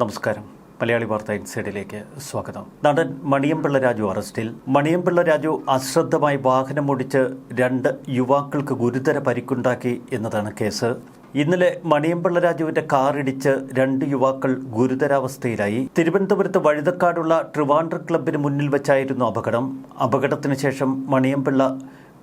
നമസ്കാരം. മലയാളി വാർത്ത ഇൻസൈഡിലേക്ക് സ്വാഗതം. നടൻ മണിയംപിള്ള രാജു അറസ്റ്റിൽ. മണിയംപിള്ള രാജു അശ്രദ്ധമായി വാഹനമോടിച്ച് 2 യുവാക്കൾക്ക് ഗുരുതര പരിക്കുണ്ടാക്കി എന്നതാണ് കേസ്. ഇന്നലെ മണിയംപിള്ള രാജുവിന്റെ കാറിടിച്ച് 2 യുവാക്കൾ ഗുരുതരാവസ്ഥയിലായി. തിരുവനന്തപുരത്ത് വഴുതക്കാടുള്ള ട്രിവാൻഡ്രം ക്ലബിന് മുന്നിൽ വെച്ചായിരുന്നു അപകടം. അപകടത്തിന് ശേഷം മണിയംപിള്ള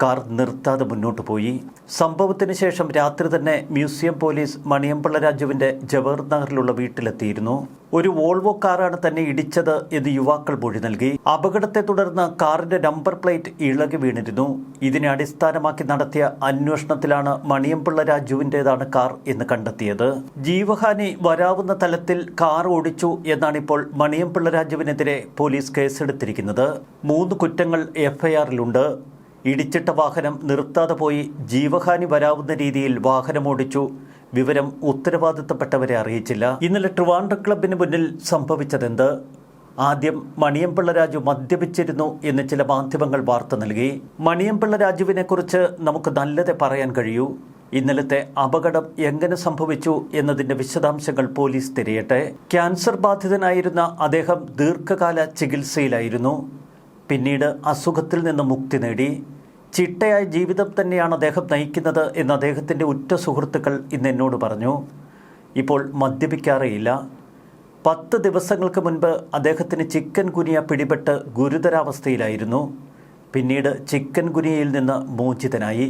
കാർ നിർത്താതെ മുന്നോട്ട് പോയി. സംഭവത്തിന് ശേഷം രാത്രി തന്നെ മ്യൂസിയം പോലീസ് മണിയംപിള്ള രാജുവിന്റെ ജവഹർ നഗറിലുള്ള വീട്ടിലെത്തിയിരുന്നു. ഒരു വോൾവോ കാറാണ് തന്നെ ഇടിച്ചത് എന്ന് യുവാക്കൾ മൊഴി നൽകി. അപകടത്തെ തുടർന്ന് കാറിന്റെ നമ്പർ പ്ലേറ്റ് ഇളകി വീണിരുന്നു. ഇതിനെ അടിസ്ഥാനമാക്കി നടത്തിയ അന്വേഷണത്തിലാണ് മണിയംപിള്ള രാജുവിൻ്റെതാണ് കാർ എന്ന് കണ്ടെത്തിയത്. ജീവഹാനി വരാവുന്ന തലത്തിൽ കാർ ഓടിച്ചു എന്നാണിപ്പോൾ മണിയംപിള്ള രാജുവിനെതിരെ പോലീസ് കേസെടുത്തിരിക്കുന്നത്. 3 കുറ്റങ്ങൾ എഫ്ഐആറിലുണ്ട്. ഇടിച്ചിട്ട വാഹനം നിർത്താതെ പോയി ജീവഹാനി വരാവുന്ന രീതിയിൽ വാഹനമോടിച്ചു. വിവരം ഉത്തരവാദിത്തപ്പെട്ടവരെ അറിയിച്ചില്ല. ഇന്നലെ ട്രിവാൻഡ്രം ക്ലബിന് മുന്നിൽ സംഭവിച്ചതെന്ത്? ആദ്യം മണിയംപിള്ള രാജു മദ്യപിച്ചിരുന്നു എന്ന് ചില മാധ്യമങ്ങൾ വാർത്ത നൽകി. മണിയംപിള്ള രാജുവിനെ കുറിച്ച് നമുക്ക് നല്ലതേ പറയാൻ കഴിയൂ. ഇന്നലത്തെ അപകടം എങ്ങനെ സംഭവിച്ചു എന്നതിന്റെ വിശദാംശങ്ങൾ പോലീസ് തിരയട്ടെ. ക്യാൻസർ ബാധിതനായിരുന്ന അദ്ദേഹം ദീർഘകാല ചികിത്സയിലായിരുന്നു. പിന്നീട് അസുഖത്തിൽ നിന്ന് മുക്തി നേടി. ചിട്ടയായ ജീവിതം തന്നെയാണ് അദ്ദേഹം നയിക്കുന്നത് എന്ന് അദ്ദേഹത്തിൻ്റെ ഉറ്റ സുഹൃത്തുക്കൾ ഇന്ന് എന്നോട് പറഞ്ഞു. ഇപ്പോൾ മദ്യപിക്കാറേയില്ല. 10 ദിവസങ്ങൾക്ക് മുൻപ് അദ്ദേഹത്തിന് ചിക്കൻ ഗുനിയ പിടിപെട്ട് ഗുരുതരാവസ്ഥയിലായിരുന്നു. പിന്നീട് ചിക്കൻ ഗുനിയയിൽ നിന്ന് മോചിതനായി.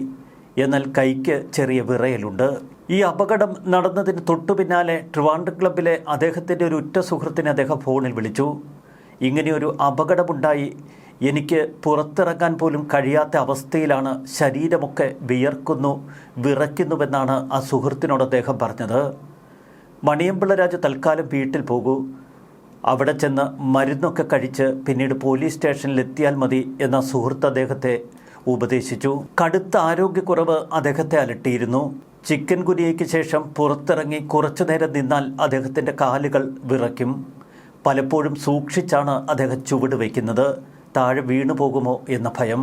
എന്നാൽ കൈക്ക് ചെറിയ വിറയലുണ്ട്. ഈ അപകടം നടന്നതിന് തൊട്ടു പിന്നാലെ ട്രിവാൻഡ്രം ക്ലബിലെ അദ്ദേഹത്തിൻ്റെ ഒരു ഉറ്റ സുഹൃത്തിനെ അദ്ദേഹം ഫോണിൽ വിളിച്ചു. ഇങ്ങനെയൊരു അപകടമുണ്ടായി, എനിക്ക് പുറത്തിറങ്ങാൻ പോലും കഴിയാത്ത അവസ്ഥയിലാണ്, ശരീരമൊക്കെ വിറയ്ക്കുന്നുവെന്നാണ് ആ സുഹൃത്തിനോട് അദ്ദേഹം പറഞ്ഞത്. മണിയംപിള്ള രാജു തൽക്കാലം വീട്ടിൽ പോകൂ, അവിടെ ചെന്ന് മരുന്നൊക്കെ കഴിച്ച് പിന്നീട് പോലീസ് സ്റ്റേഷനിൽ എത്തിയാൽ മതി എന്ന സുഹൃത്ത് അദ്ദേഹത്തെ ഉപദേശിച്ചു. കടുത്ത ആരോഗ്യക്കുറവ് അദ്ദേഹത്തെ അലട്ടിയിരുന്നു. ചിക്കൻ ഗുനിയയ്ക്ക് ശേഷം പുറത്തിറങ്ങി കുറച്ചു നേരം നിന്നാൽ അദ്ദേഹത്തിൻ്റെ കാലുകൾ വിറയ്ക്കും. പലപ്പോഴും സൂക്ഷിച്ചാണ് അദ്ദേഹം ചുവട് വയ്ക്കുന്നത്. താഴെ വീണു പോകുമോ എന്ന ഭയം.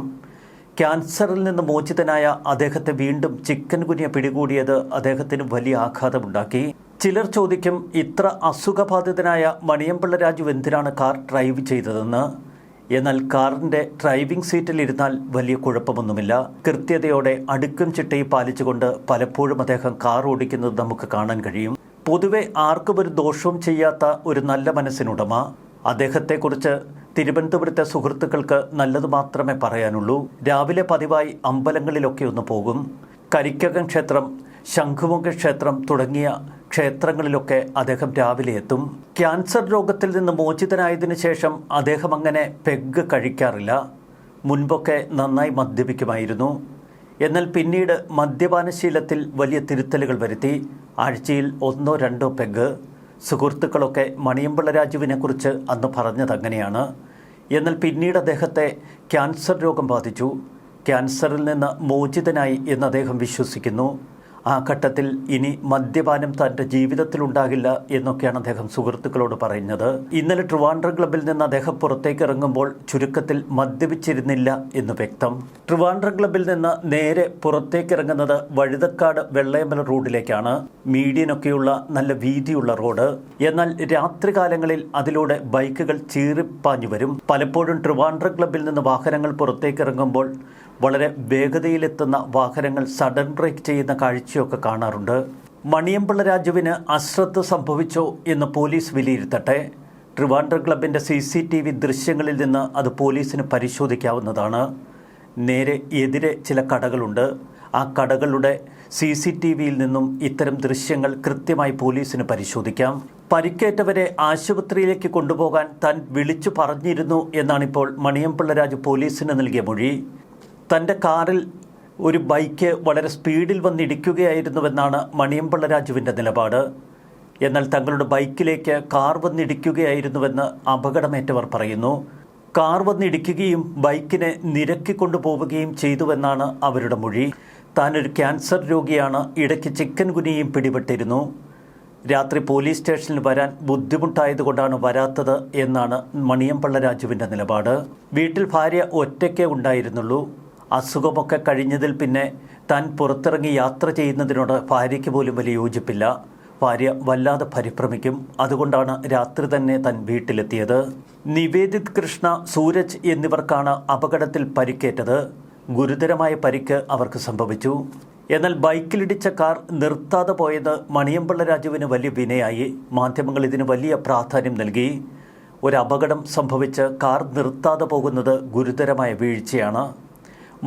ക്യാൻസറിൽ നിന്ന് മോചിതനായ അദ്ദേഹത്തെ വീണ്ടും ചിക്കൻ ഗുനിയ പിടികൂടിയത് അദ്ദേഹത്തിന് വലിയ ആഘാതമുണ്ടാക്കി. ചിലർ ചോദിക്കും, ഇത്ര അസുഖബാധിതനായ മണിയംപിള്ള രാജു എന്തിനാണ് കാർ ഡ്രൈവ് ചെയ്തതെന്ന്. എന്നാൽ കാറിൻ്റെ ഡ്രൈവിംഗ് സീറ്റിലിരുന്നാൽ വലിയ കുഴപ്പമൊന്നുമില്ല. കൃത്യതയോടെ അടുക്കും ചിട്ടയും പാലിച്ചുകൊണ്ട് പലപ്പോഴും അദ്ദേഹം കാർ ഓടിക്കുന്നത് നമുക്ക് കാണാൻ കഴിയും. പൊതുവെ ആർക്കും ഒരു ദോഷവും ചെയ്യാത്ത ഒരു നല്ല മനസ്സിനുടമ. അദ്ദേഹത്തെക്കുറിച്ച് തിരുവനന്തപുരത്തെ സുഹൃത്തുക്കൾക്ക് നല്ലത് മാത്രമേ പറയാനുള്ളൂ. രാവിലെ പതിവായി അമ്പലങ്ങളിലൊക്കെ ഒന്ന് പോകും. കരിക്കകം ക്ഷേത്രം, ശംഖുമുഖ ക്ഷേത്രം തുടങ്ങിയ ക്ഷേത്രങ്ങളിലൊക്കെ അദ്ദേഹം രാവിലെ എത്തും. ക്യാൻസർ രോഗത്തിൽ നിന്ന് മോചിതനായതിനു ശേഷം അദ്ദേഹം അങ്ങനെ പെഗ് കഴിക്കാറില്ല. മുൻപൊക്കെ നന്നായി മദ്യപിക്കുമായിരുന്നു. എന്നാൽ പിന്നീട് മദ്യപാനശീലത്തിൽ വലിയ തിരുത്തലുകൾ വരുത്തി. ആഴ്ചയിൽ 1-2 പെഗ്. സുഹൃത്തുക്കളൊക്കെ മണിയംപിള്ള രാജുവിനെക്കുറിച്ച് അന്ന് പറഞ്ഞതങ്ങനെയാണ്. എന്നാൽ പിന്നീട് അദ്ദേഹത്തെ ക്യാൻസർ രോഗം ബാധിച്ചു. ക്യാൻസറിൽ നിന്ന് മോചിതനായി എന്ന് അദ്ദേഹം വിശ്വസിക്കുന്നു. ആ ഘട്ടത്തിൽ ഇനി മദ്യപാനം തൻ്റെ ജീവിതത്തിലുണ്ടാകില്ല എന്നൊക്കെയാണ് അദ്ദേഹം സുഹൃത്തുക്കളോട് പറയുന്നത്. ഇന്നലെ ട്രിവാൻഡ്രം ക്ലബിൽ നിന്ന് അദ്ദേഹം പുറത്തേക്ക് ഇറങ്ങുമ്പോൾ ചുരുക്കത്തിൽ മദ്യപിച്ചിരുന്നില്ല എന്ന് വ്യക്തം. ട്രിവാൻഡ്രം ക്ലബിൽ നിന്ന് നേരെ പുറത്തേക്ക് ഇറങ്ങുന്നത് വഴുതക്കാട് വെള്ളയമ്പല റോഡിലേക്കാണ്. മീഡിയനൊക്കെയുള്ള നല്ല വീതിയുള്ള റോഡ്. എന്നാൽ രാത്രികാലങ്ങളിൽ അതിലൂടെ ബൈക്കുകൾ ചീറിപ്പാഞ്ഞു വരും. പലപ്പോഴും ട്രിവാൻഡ്രം ക്ലബിൽ നിന്ന് വാഹനങ്ങൾ പുറത്തേക്ക് ഇറങ്ങുമ്പോൾ വളരെ വേഗതയിലെത്തുന്ന വാഹനങ്ങൾ സഡൻ ബ്രേക്ക് ചെയ്യുന്ന കാഴ്ചയൊക്കെ കാണാറുണ്ട്. മണിയംപിള്ള രാജുവിന് അശ്രദ്ധ സംഭവിച്ചോ എന്ന് പോലീസ് വിലയിരുത്തട്ടെ. ട്രിവാൻഡ്രം ക്ലബിൻ്റെ CCTV ദൃശ്യങ്ങളിൽ നിന്ന് അത് പോലീസിന് പരിശോധിക്കാവുന്നതാണ്. നേരെ എതിരെ ചില കടകളുണ്ട്. ആ കടകളുടെ CCTVയിൽ നിന്നും ഇത്തരം ദൃശ്യങ്ങൾ കൃത്യമായി പോലീസിന് പരിശോധിക്കാം. പരിക്കേറ്റവരെ ആശുപത്രിയിലേക്ക് കൊണ്ടുപോകാൻ താൻ വിളിച്ചു പറഞ്ഞിരുന്നു എന്നാണിപ്പോൾ മണിയംപിള്ള രാജു പോലീസിന് നൽകിയ മൊഴി. തൻ്റെ കാറിൽ ഒരു ബൈക്ക് വളരെ സ്പീഡിൽ വന്നിടിക്കുകയായിരുന്നുവെന്നാണ് മണിയംപിള്ള രാജുവിൻ്റെ നിലപാട്. എന്നാൽ തങ്ങളുടെ ബൈക്കിലേക്ക് കാർ വന്നിടിക്കുകയായിരുന്നുവെന്ന് അപകടമേറ്റവർ പറയുന്നു. കാർ വന്നിടിക്കുകയും ബൈക്കിനെ നിരക്കിക്കൊണ്ടു പോവുകയും ചെയ്തുവെന്നാണ് അവരുടെ മൊഴി. താനൊരു ക്യാൻസർ രോഗിയാണ്, ഇടയ്ക്ക് ചിക്കൻ ഗുനിയയും പിടിപെട്ടിരുന്നു. രാത്രി പോലീസ് സ്റ്റേഷനിൽ വരാൻ ബുദ്ധിമുട്ടായതുകൊണ്ടാണ് വരാത്തത് എന്നാണ് മണിയംപിള്ള രാജുവിൻ്റെ നിലപാട്. വീട്ടിൽ ഭാര്യ ഒറ്റയ്ക്കേ ഉണ്ടായിരുന്നുള്ളൂ. അസുഖമൊക്കെ കഴിഞ്ഞതിൽ പിന്നെ താൻ പുറത്തിറങ്ങി യാത്ര ചെയ്യുന്നതിനോട് ഭാര്യയ്ക്ക് പോലും വലിയ യോജിപ്പില്ല. ഭാര്യ വല്ലാതെ പരിഭ്രമിക്കും. അതുകൊണ്ടാണ് രാത്രി തന്നെ താൻ വീട്ടിലെത്തിയത്. നിവേദിത് കൃഷ്ണ, സൂരജ് എന്നിവർക്കാണ് അപകടത്തിൽ പരിക്കേറ്റത്. ഗുരുതരമായ പരിക്ക് അവർക്ക് സംഭവിച്ചു. എന്നാൽ ബൈക്കിലിടിച്ച കാർ നിർത്താതെ പോയത് മണിയമ്പിള്ള രാജുവിന് വലിയ വിനയായി. മാധ്യമങ്ങൾ ഇതിന് വലിയ പ്രാധാന്യം നൽകി. ഒരു അപകടം സംഭവിച്ച് കാർ നിർത്താതെ പോകുന്നത് ഗുരുതരമായ വീഴ്ചയാണ്.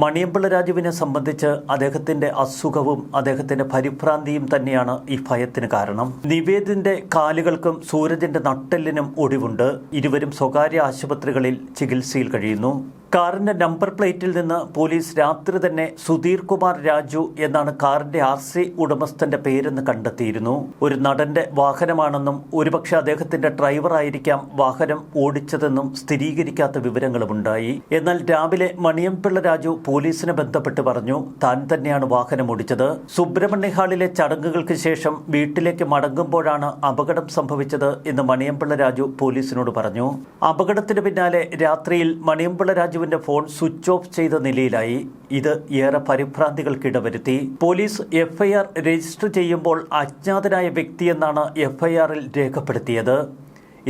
മണിയമ്പിള്ള രാജുവിനെ സംബന്ധിച്ച് അദ്ദേഹത്തിൻ്റെ അസുഖവും അദ്ദേഹത്തിൻ്റെ പരിഭ്രാന്തിയും തന്നെയാണ് ഈ ഭയത്തിന് കാരണം. നിവേദിൻ്റെ കാലുകൾക്കും സൂരജിൻ്റെ നട്ടെല്ലിനും ഒടിവുണ്ട്. ഇരുവരും സ്വകാര്യ ആശുപത്രികളിൽ ചികിത്സയിൽ കഴിയുന്നു. കാറിൻ്റെ നമ്പർ പ്ലേറ്റിൽ നിന്ന് പോലീസ് രാത്രി തന്നെ സുധീർ കുമാർ രാജു എന്നാണ് കാറിൻ്റെ RC ഉടമസ്ഥൻ്റെ പേരെന്ന് കണ്ടെത്തിയിരുന്നു. ഒരു നടൻ്റെ വാഹനമാണെന്നും ഒരുപക്ഷെ അദ്ദേഹത്തിൻ്റെ ഡ്രൈവറായിരിക്കാം വാഹനം ഓടിച്ചതെന്നും സ്ഥിരീകരിക്കാത്ത വിവരങ്ങളുമുണ്ടായി. എന്നാൽ രാവിലെ മണിയമ്പിള്ള രാജു പോലീസിനെ ബന്ധപ്പെട്ട് പറഞ്ഞു താൻ തന്നെയാണ് വാഹനം ഓടിച്ചത്. സുബ്രഹ്മണ്യ ഹാളിലെ ചടങ്ങുകൾക്ക് ശേഷം വീട്ടിലേക്ക് മടങ്ങുമ്പോഴാണ് അപകടം സംഭവിച്ചത് എന്ന് മണിയമ്പിള്ള രാജു പോലീസിനോട് പറഞ്ഞു. അപകടത്തിന് പിന്നാലെ രാത്രിയിൽ Maniyanpilla Raju phone switch off ചെയ്ത നിലയിലായി. ഇത് ഏറെ പരിഭ്രാന്തികൾക്കിടവരുത്തി. പോലീസ് FIR രജിസ്റ്റർ ചെയ്യുമ്പോൾ അജ്ഞാതനായ വ്യക്തിയെന്നാണ് FIRൽ രേഖപ്പെടുത്തിയത്.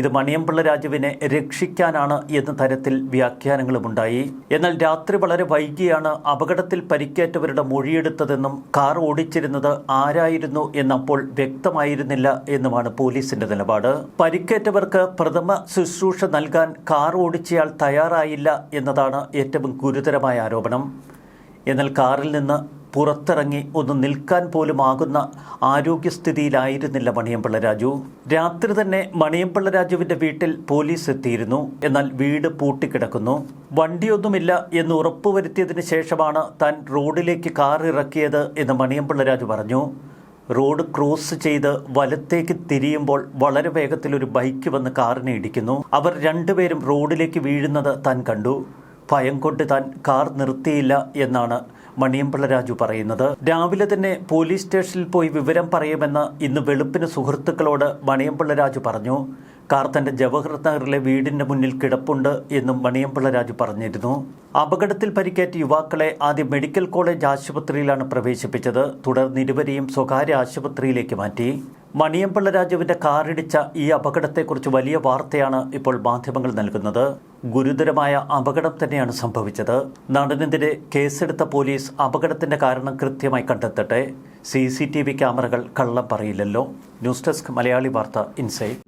ഇത് മണിയമ്പിള്ള രാജുവിനെ രക്ഷിക്കാനാണ് എന്ന തരത്തിൽ വ്യാഖ്യാനങ്ങളുമുണ്ടായി. എന്നാൽ രാത്രി വളരെ വൈകിയാണ് അപകടത്തിൽ പരിക്കേറ്റവരുടെ മൊഴിയെടുത്തതെന്നും കാർ ഓടിച്ചിരുന്നത് ആരായിരുന്നു എന്നപ്പോൾ വ്യക്തമായിരുന്നില്ല എന്നുമാണ് പോലീസിന്റെ നിലപാട്. പരിക്കേറ്റവർക്ക് പ്രഥമ ശുശ്രൂഷ നൽകാൻ കാർ ഓടിച്ചയാൾ തയ്യാറായില്ല എന്നതാണ് ഏറ്റവും ഗുരുതരമായ ആരോപണം. എന്നാൽ കാറിൽ നിന്ന് പുറത്തിറങ്ങി ഒന്ന് നിൽക്കാൻ പോലും ആകുന്ന ആരോഗ്യസ്ഥിതിയിലായിരുന്നില്ല മണിയമ്പിള്ള രാജു. രാത്രി തന്നെ മണിയമ്പിള്ള രാജുവിൻ്റെ വീട്ടിൽ പോലീസ് എത്തിയിരുന്നു. എന്നാൽ വീട് പൂട്ടിക്കിടക്കുന്നു. വണ്ടിയൊന്നുമില്ല എന്ന് ഉറപ്പുവരുത്തിയതിന് ശേഷമാണ് താൻ റോഡിലേക്ക് കാർ ഇറക്കിയത് എന്ന് മണിയമ്പിള്ള രാജു പറഞ്ഞു. റോഡ് ക്രോസ് ചെയ്ത് വലത്തേക്ക് തിരിയുമ്പോൾ വളരെ വേഗത്തിൽ ഒരു ബൈക്ക് വന്ന് കാറിനെ ഇടിക്കുന്നു. അവർ രണ്ടുപേരും റോഡിലേക്ക് വീഴുന്നത് താൻ കണ്ടു. ഭയം കൊണ്ട് താൻ കാർ നിർത്തിയില്ല എന്നാണ് മണിയമ്പിള്ള രാജു പറയുന്നത്. രാവിലെ തന്നെ പോലീസ് സ്റ്റേഷനിൽ പോയി വിവരം പറയുമെന്ന് ഇന്ന് വെളുപ്പിന് സുഹൃത്തുക്കളോട് മണിയമ്പിള്ള രാജു പറഞ്ഞു. കാർ തന്റെ ജവഹർ നഗറിലെ വീടിന്റെ മുന്നിൽ കിടപ്പുണ്ട് എന്നും മണിയമ്പിള്ള രാജു പറഞ്ഞിരുന്നു. അപകടത്തിൽ പരിക്കേറ്റ യുവാക്കളെ ആദ്യം മെഡിക്കൽ കോളേജ് ആശുപത്രിയിലാണ് പ്രവേശിപ്പിച്ചത്. തുടർന്ന് ഇരുവരെയും സ്വകാര്യ ആശുപത്രിയിലേക്ക് മാറ്റി. മണിയമ്പിള്ള രാജുവിന്റെ കാറിടിച്ച ഈ അപകടത്തെക്കുറിച്ച് വലിയ വാർത്തയാണ് ഇപ്പോൾ മാധ്യമങ്ങൾ നൽകുന്നത്. ഗുരുതരമായ അപകടം തന്നെയാണ് സംഭവിച്ചത്. നടനെതിരെ കേസെടുത്ത പോലീസ് അപകടത്തിന്റെ കാരണം കൃത്യമായി കണ്ടെത്തട്ടെ. CCTV ക്യാമറകൾ കള്ളം പറയില്ലല്ലോ. ന്യൂസ് ഡെസ്ക് മലയാളി വാർത്ത ഇൻസൈറ്റ്.